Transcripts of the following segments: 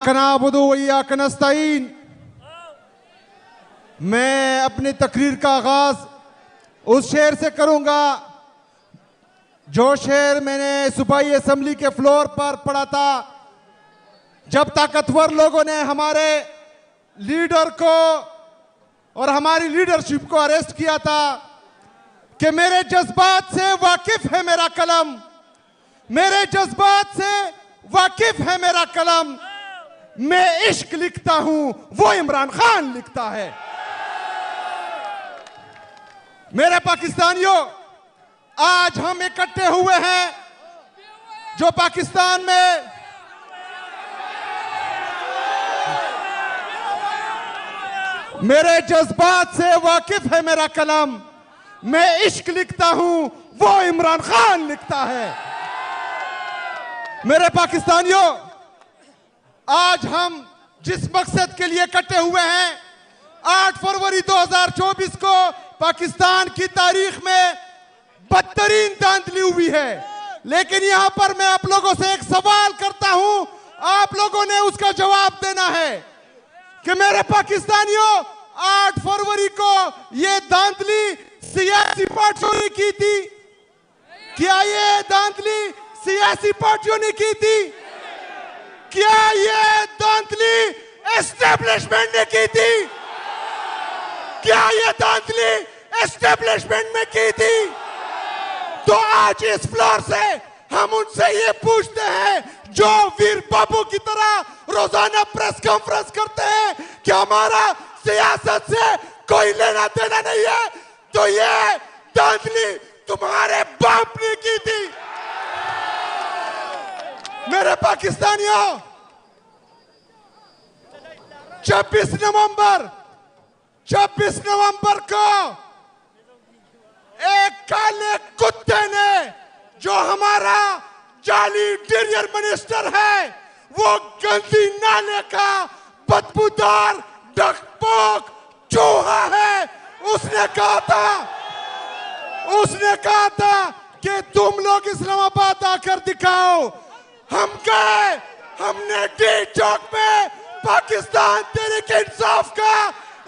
इय्याका नअबुदु व इय्याका नस्तईन। मैं अपनी तकरीर का आगाज उस शेर से करूंगा जो शेर मैंने सूबाई असेंबली के फ्लोर पर पढ़ा था जब ताकतवर लोगों ने हमारे लीडर को और हमारी लीडरशिप को अरेस्ट किया था कि मेरे जज्बात से वाकिफ है मेरा कलम, मेरे जज्बात से वाकिफ है मेरा कलम, मैं इश्क लिखता हूं वो इमरान खान लिखता है। मेरे पाकिस्तानियों, आज हम इकट्ठे हुए हैं जो पाकिस्तान में मेरे जज्बात से वाकिफ है मेरा कलम, मैं इश्क लिखता हूं वो इमरान खान लिखता है। मेरे पाकिस्तानियों, आज हम जिस मकसद के लिए इकट्ठे हुए हैं, 8 फरवरी 2024 को पाकिस्तान की तारीख में बदतरीन धांधली हुई है, लेकिन यहां पर मैं आप लोगों से एक सवाल करता हूं, आप लोगों ने उसका जवाब देना है कि मेरे पाकिस्तानियों, 8 फरवरी को यह धांधली सियासी पार्टियों ने की थी? क्या ये धांधली सियासी पार्टियों ने की थी? क्या ये धांधली एस्टेब्लिशमेंट ने की थी? क्या ये धांधली एस्टेब्लिशमेंट में की थी? तो आज इस फ्लोर से हम उनसे ये पूछते हैं जो वीर बाबू की तरह रोजाना प्रेस कॉन्फ्रेंस करते हैं कि हमारा सियासत से कोई लेना देना नहीं है, तो ये धांधली तुम्हारे बाप ने की थी। मेरे पाकिस्तानियों, 26 नवंबर को एक काले कुत्ते ने, जो हमारा जाली इंटीरियर मिनिस्टर है, वो गंदी नाले का बदबूदार डकपोक चूहा है, उसने कहा था कि तुम लोग इस्लामाबाद आकर दिखाओ। हम गए, हमने डी चौक में पाकिस्तान तहरीक इंसाफ का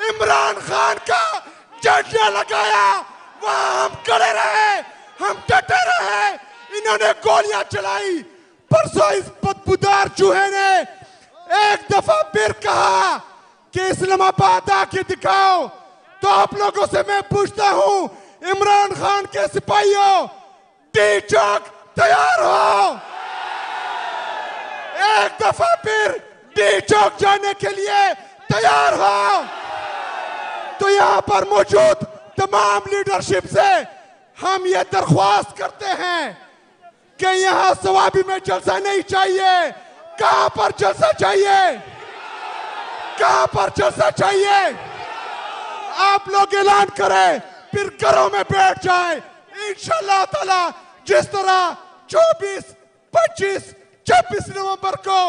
इमरान खान का झंडा लगाया, वहां हम खड़े रहे, हम डटे रहे, इन्होंने गोलियां चलाई। परसों इस बदबूदार चूहे ने एक दफा फिर कहा कि इस्लामाबाद आके दिखाओ। तो आप लोगों से मैं पूछता हूं, इमरान खान के सिपाहियों, डी चौक तैयार हो? एक दफा फिर डी चौक जाने के लिए तैयार हो? तो यहां पर मौजूद तमाम लीडरशिप से हम ये दरख्वास्त करते हैं कि यहां सवाबी में जलसा नहीं चाहिए। कहां पर जलसा चाहिए? कहां पर जलसा चाहिए? आप लोग ऐलान करें, फिर घरों में बैठ जाएं। इंशाअल्लाह ताला जिस तरह 24, 25, 26 नवंबर को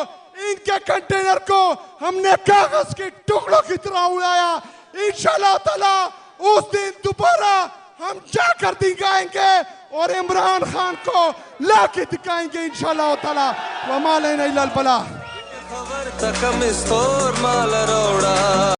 इनके कंटेनर को हमने कागज के टुकड़ों की तरह उड़ाया, इंशाअल्लाह ताला उस दिन दोबारा हम जाकर दिखाएंगे और इमरान खान को लाके दिखाएंगे इंशाअल्लाह ताला। वमा लैना इल्लल बलाग।